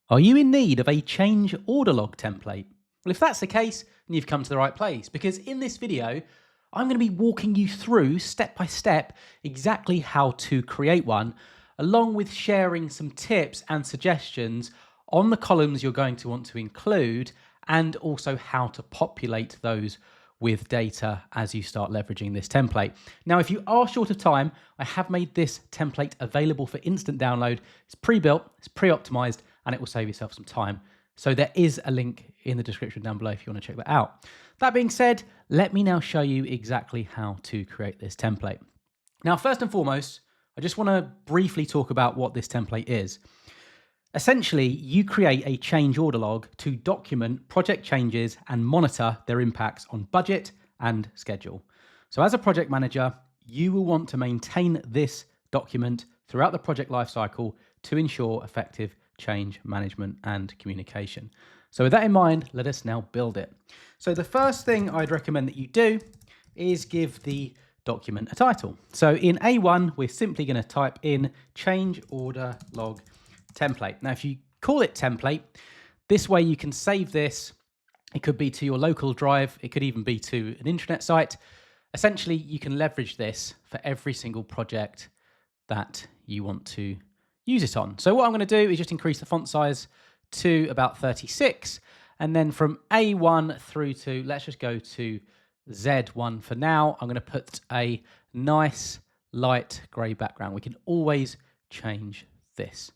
Are you in need of a change order log template? Well, if that's the case, then you've come to the right place, because in this video, I'm going to be walking you through step by step exactly how to create one, along with sharing some tips and suggestions on the columns you're going to want to include, and also how to populate those with data as you start leveraging this template. Now, if you are short of time, I have made this template available for instant download. It's pre-built, it's pre-optimized, and it will save yourself some time. So there is a link in the description down below if you want to check that out. That being said, let me now show you exactly how to create this template. Now, first and foremost, I just want to briefly talk about what this template is. Essentially, you create a change order log to document project changes and monitor their impacts on budget and schedule. So as a project manager, you will want to maintain this document throughout the project lifecycle to ensure effective change management and communication. So with that in mind, let us now build it. So the first thing I'd recommend that you do is give the document a title. So in A1, we're simply going to type in change order log template. Now, if you call it template, this way you can save this. It could be to your local drive. It could even be to an intranet site. Essentially, you can leverage this for every single project that you want to use it on. So what I'm going to do is just increase the font size to about 36. And then from A1 through to, let's just go to Z1 for now. I'm going to put a nice light gray background. We can always change this.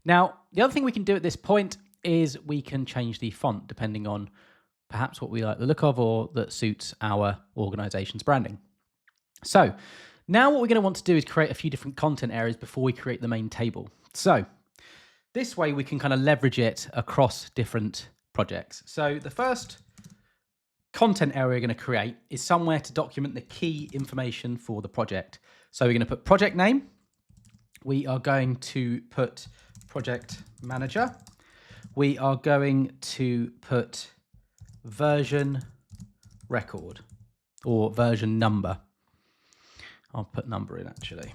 Now, the other thing we can do at this point is we can change the font depending on perhaps what we like the look of or that suits our organization's branding. So now what we're going to want to do is create a few different content areas before we create the main table. So this way we can kind of leverage it across different projects. So the first content area we're going to create is somewhere to document the key information for the project. So we're going to put project name. We are going to put project manager. We are going to put version record or version number. I'll put number in actually.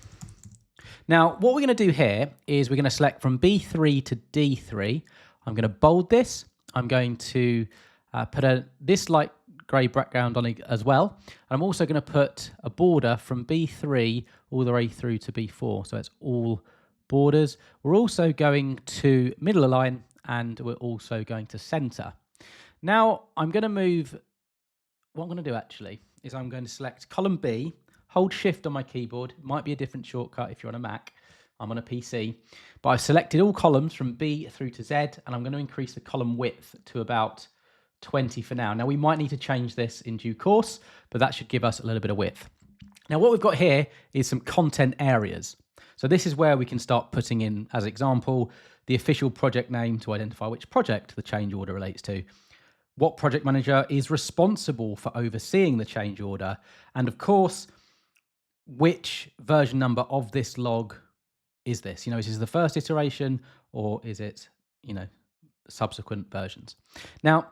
Now, what we're going to do here is we're going to select from B3 to D3. I'm going to bold this. I'm going to put this light grey background on it as well. And I'm also going to put a border from B3 all the way through to B4. So it's all borders. We're also going to middle align, and we're also going to center. Now I'm going to move, what I'm going to do actually is I'm going to select column B, hold shift on my keyboard. It might be a different shortcut if you're on a Mac. I'm on a PC, but I've selected all columns from B through to Z, and I'm going to increase the column width to about 20 for now. Now we might need to change this in due course, but that should give us a little bit of width. Now what we've got here is some content areas. So this is where we can start putting in, as example, the official project name to identify which project the change order relates to, what project manager is responsible for overseeing the change order, and of course, which version number of this log is this? Is this the first iteration or is it, subsequent versions? Now,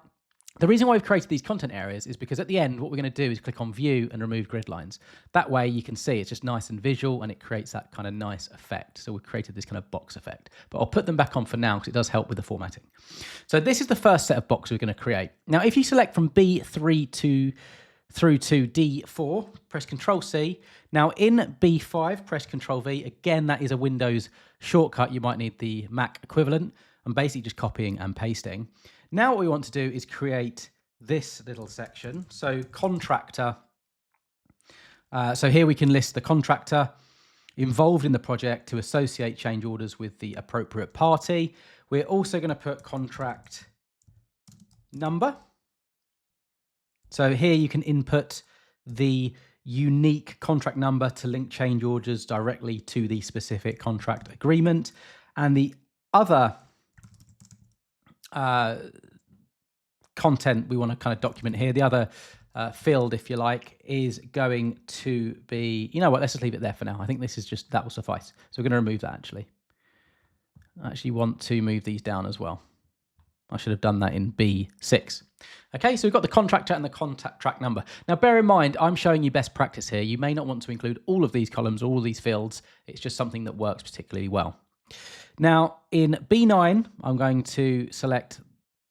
the reason why we've created these content areas is because at the end, what we're going to do is click on view and remove grid lines. That way you can see it's just nice and visual and it creates that kind of nice effect. So we've created this kind of box effect, but I'll put them back on for now because it does help with the formatting. So this is the first set of boxes we're going to create. Now, if you select from B3 through to D4, press Control C. Now in B5, press Control V. Again, that is a Windows shortcut. You might need the Mac equivalent. I'm basically just copying and pasting. Now what we want to do is create this little section. So contractor. So here we can list the contractor involved in the project to associate change orders with the appropriate party. We're also going to put contract number. So here you can input the unique contract number to link change orders directly to the specific contract agreement. And the other content we want to kind of document here, the other field, if you like, is going to be, let's just leave it there for now. I think this is just, that will suffice. So we're going to remove that actually. I actually want to move these down as well. I should have done that in B6. Okay, so we've got the contractor and the contract number. Now, bear in mind, I'm showing you best practice here. You may not want to include all of these columns, all of these fields. It's just something that works particularly well. Now in B9, I'm going to select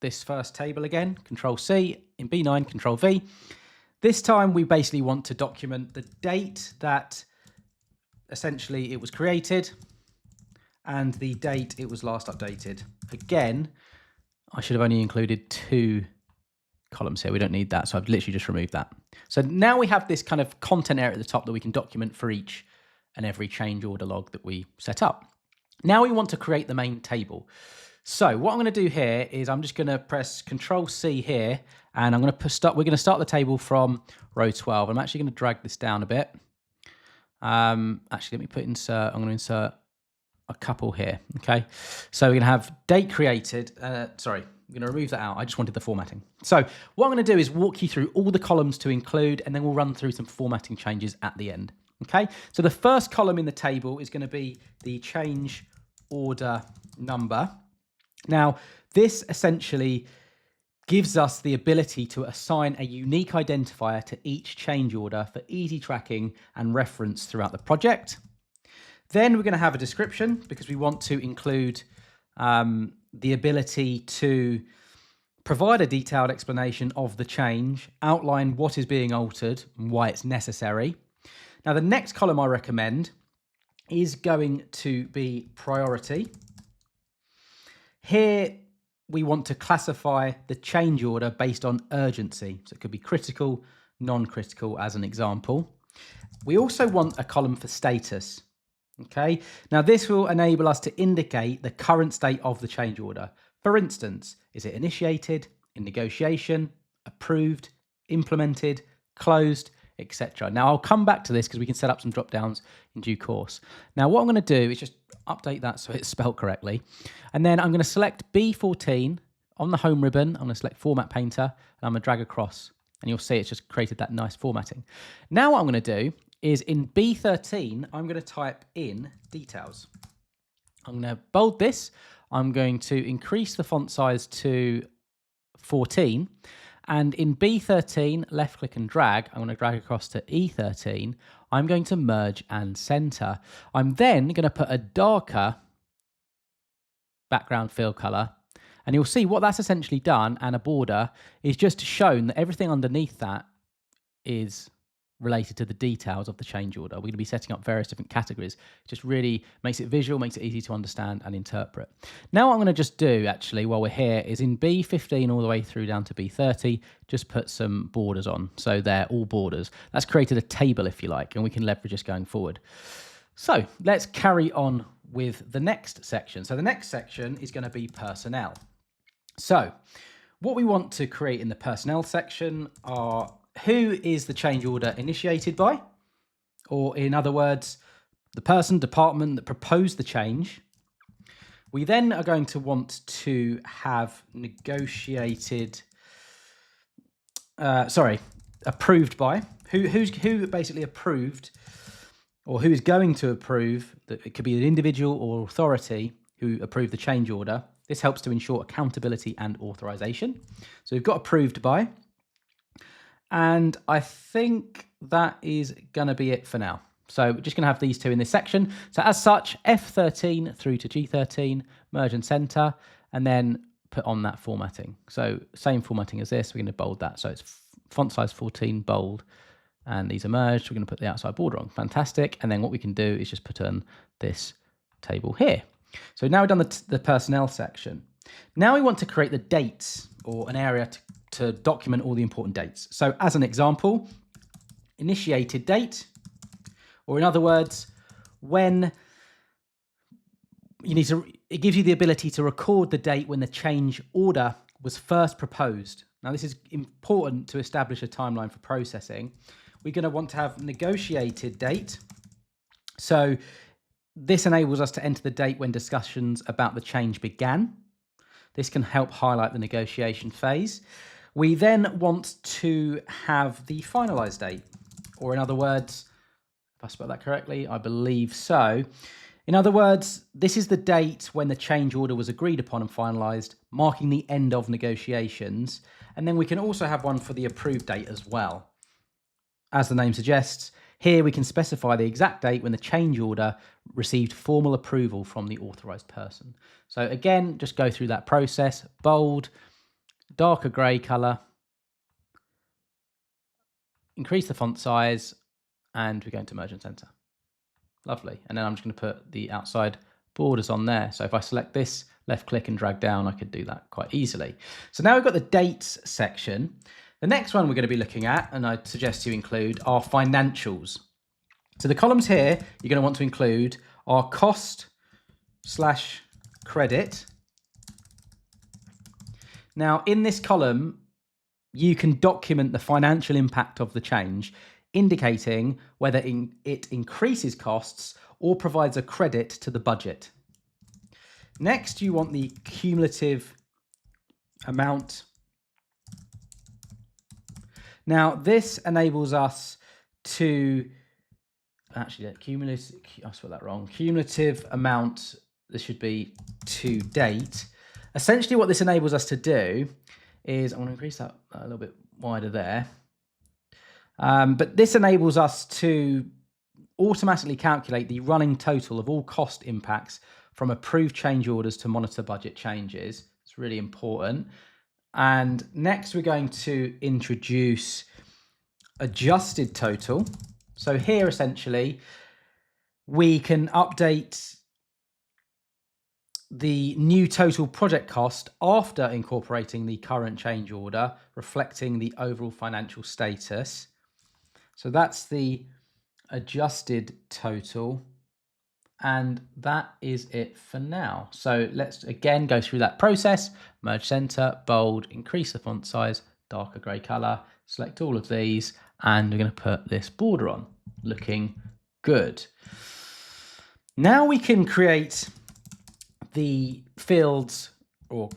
this first table again, Control C, in B9, Control V. This time we basically want to document the date that essentially it was created and the date it was last updated. Again, I should have only included 2 columns here. We don't need that, so I've literally just removed that. So now we have this kind of content area at the top that we can document for each and every change order log that we set up. Now we want to create the main table. So what I'm going to do here is I'm just going to press Control C here, and I'm going to we're going to start the table from row 12. I'm actually going to drag this down a bit. Actually, let me put insert. I'm going to insert a couple here. Okay, so we're going to have date created. Sorry, I'm going to remove that out. I just wanted the formatting. So what I'm going to do is walk you through all the columns to include, and then we'll run through some formatting changes at the end. Okay, so the first column in the table is going to be the change order number. Now, this essentially gives us the ability to assign a unique identifier to each change order for easy tracking and reference throughout the project. Then we're going to have a description because we want to include the ability to provide a detailed explanation of the change, outline what is being altered and why it's necessary. Now, the next column I recommend is going to be priority. Here, we want to classify the change order based on urgency. So it could be critical, non-critical as an example. We also want a column for status. Okay, now this will enable us to indicate the current state of the change order. For instance, is it initiated, in negotiation, approved, implemented, closed, etc. Now I'll come back to this because we can set up some drop downs in due course. Now what I'm going to do is just update that so it's spelled correctly. And then I'm going to select B14 on the home ribbon. I'm going to select Format Painter and I'm going to drag across. And you'll see it's just created that nice formatting. Now what I'm going to do is in B13, I'm going to type in details. I'm going to bold this. I'm going to increase the font size to 14. And in B13, left click and drag, I'm going to drag across to E13. I'm going to merge and center. I'm then going to put a darker background fill color. And you'll see what that's essentially done, and a border is just shown that everything underneath that is related to the details of the change order. We're going to be setting up various different categories. It just really makes it visual, makes it easy to understand and interpret. Now what I'm going to just do actually while we're here is in B15 all the way through down to B30, just put some borders on. So they're all borders. That's created a table if you like, and we can leverage this going forward. So let's carry on with the next section. So the next section is going to be personnel. So what we want to create in the personnel section are who is the change order initiated by, or in other words, the person, department that proposed the change. We then are going to want to have approved by, who basically approved, or who is going to approve, that it could be an individual or authority who approved the change order. This helps to ensure accountability and authorization. So we've got approved by. And I think that is going to be it for now. So we're just going to have these two in this section. So as such, F13 through to G13, merge and center, and then put on that formatting. So same formatting as this, we're going to bold that. So it's font size 14, bold, and these are merged. We're going to put the outside border on. Fantastic. And then what we can do is just put on this table here. So now we've done the personnel section. Now we want to create the dates, or an area to document all the important dates. So as an example, initiated date, or in other words, when you need to, it gives you the ability to record the date when the change order was first proposed. Now this is important to establish a timeline for processing. We're going to want to have negotiated date. So this enables us to enter the date when discussions about the change began. This can help highlight the negotiation phase. We then want to have the finalized date, or in other words, if I spelled that correctly, I believe so. In other words, this is the date when the change order was agreed upon and finalized, marking the end of negotiations. And then we can also have one for the approved date as well. As the name suggests, Here we can specify the exact date when the change order received formal approval from the authorized person. So again, just go through that process, bold, darker gray color, increase the font size, and we're going to merge and center. Lovely. And then I'm just going to put the outside borders on there. So if I select this, left click and drag down, I could do that quite easily. So now we've got the dates section. The next one we're going to be looking at, and I'd suggest you include, are financials. So the columns here you're going to want to include are cost/credit. Now in this column, you can document the financial impact of the change, indicating whether it increases costs or provides a credit to the budget. Next, you want the cumulative amount. Now, this enables us to, actually, cumulative, I spelled that wrong. Cumulative amount, this should be to date. Essentially, what this enables us to do is, I'm going to increase that a little bit wider there. But this enables us to automatically calculate the running total of all cost impacts from approved change orders to monitor budget changes. It's really important. And next we're going to introduce adjusted total. So here essentially we can update the new total project cost after incorporating the current change order, reflecting the overall financial status. So that's the adjusted total, and that is it for now. So let's again go through that process, merge center, bold, increase the font size, darker gray color, select all of these, and we're going to put this border on, looking good. Now we can create the fields or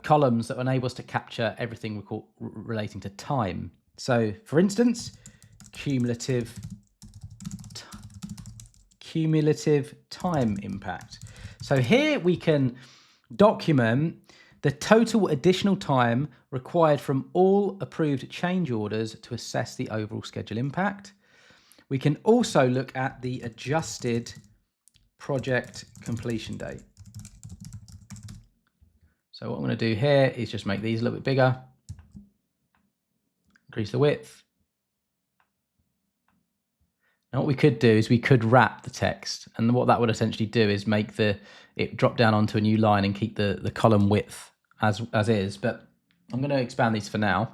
columns that enable us to capture everything relating to time. So for instance, cumulative time impact. So here we can document the total additional time required from all approved change orders to assess the overall schedule impact. We can also look at the adjusted project completion date. So what I'm going to do here is just make these a little bit bigger, increase the width. Now what we could do is we could wrap the text, and what that would essentially do is make it drop down onto a new line and keep the column width as is, but I'm going to expand these for now.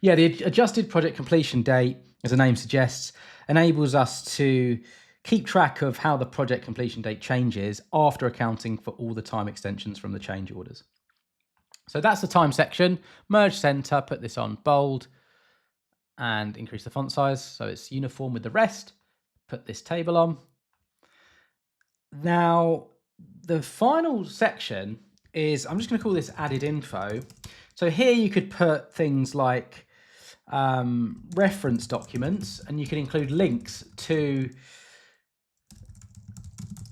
Yeah, the adjusted project completion date, as the name suggests, enables us to keep track of how the project completion date changes after accounting for all the time extensions from the change orders. So that's the time section. Merge center, put this on bold, and increase the font size so it's uniform with the rest. Put this table on. Now, the final section is, I'm just going to call this added info. So here you could put things like reference documents, and you can include links to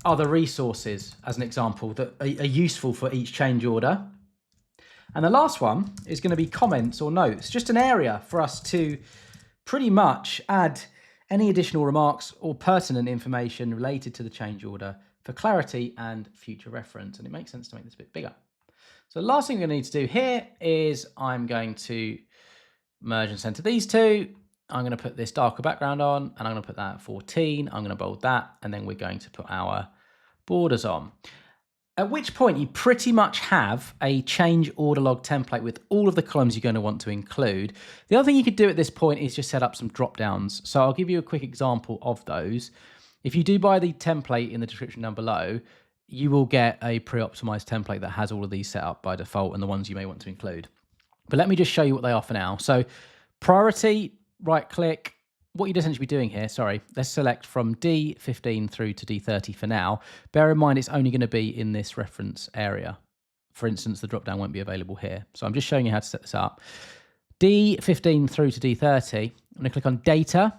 other resources, as an example, that are useful for each change order. And the last one is going to be comments or notes, just an area for us to pretty much add any additional remarks or pertinent information related to the change order for clarity and future reference. And it makes sense to make this a bit bigger. So the last thing we're going to need to do here is I'm going to merge and center these two. I'm going to put this darker background on, and I'm going to put that at 14. I'm going to bold that, and then we're going to put our borders on. At which point you pretty much have a change order log template with all of the columns you're going to want to include. The other thing you could do at this point is just set up some drop downs. So I'll give you a quick example of those. If you do buy the template in the description down below, you will get a pre-optimized template that has all of these set up by default and the ones you may want to include. But let me just show you what they are for now. So priority, right click. What you'd essentially be doing here, let's select from D15 through to D30 for now. Bear in mind, it's only going to be in this reference area. For instance, the drop-down won't be available here. So I'm just showing you how to set this up. D15 through to D30, I'm going to click on Data,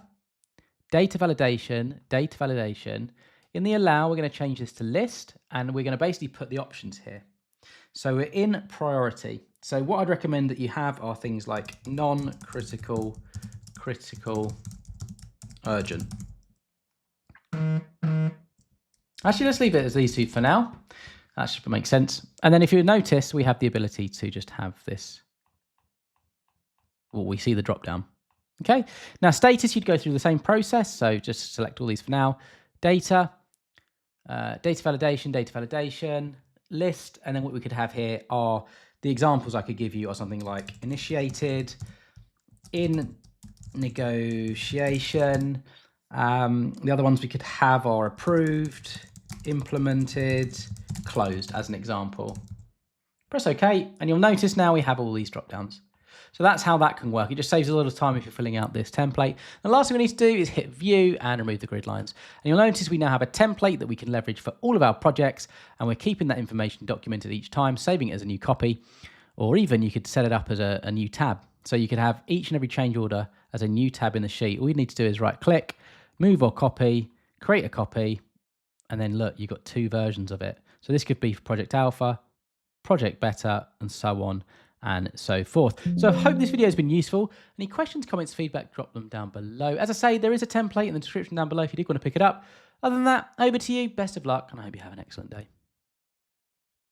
Data Validation. In the Allow, we're going to change this to List, and we're going to basically put the options here. So we're in Priority. So what I'd recommend that you have are things like non-critical, critical, urgent. Actually, let's leave it as these two for now. That should make sense. And then if you notice, we have the ability to just have this. Well, we see the drop down. Okay. Now, status, you'd go through the same process. So just select all these for now. Data, data validation, list. And then what we could have here are the examples I could give you are something like initiated, in negotiation. The other ones we could have are approved, implemented, closed as an example. Press OK, and you'll notice now we have all these drop downs. So that's how that can work. It just saves a lot of time if you're filling out this template. The last thing we need to do is hit view and remove the grid lines. And you'll notice we now have a template that we can leverage for all of our projects, and we're keeping that information documented each time, saving it as a new copy, or even you could set it up as a new tab. So you could have each and every change order as a new tab in the sheet. All you need to do is right click, move or copy, create a copy, and then look, you've got two versions of it. So this could be for Project Alpha, Project Beta, and so on and so forth. So I hope this video has been useful. Any questions, comments, feedback, drop them down below. As I say, there is a template in the description down below if you did want to pick it up. Other than that, over to you. Best of luck, and I hope you have an excellent day.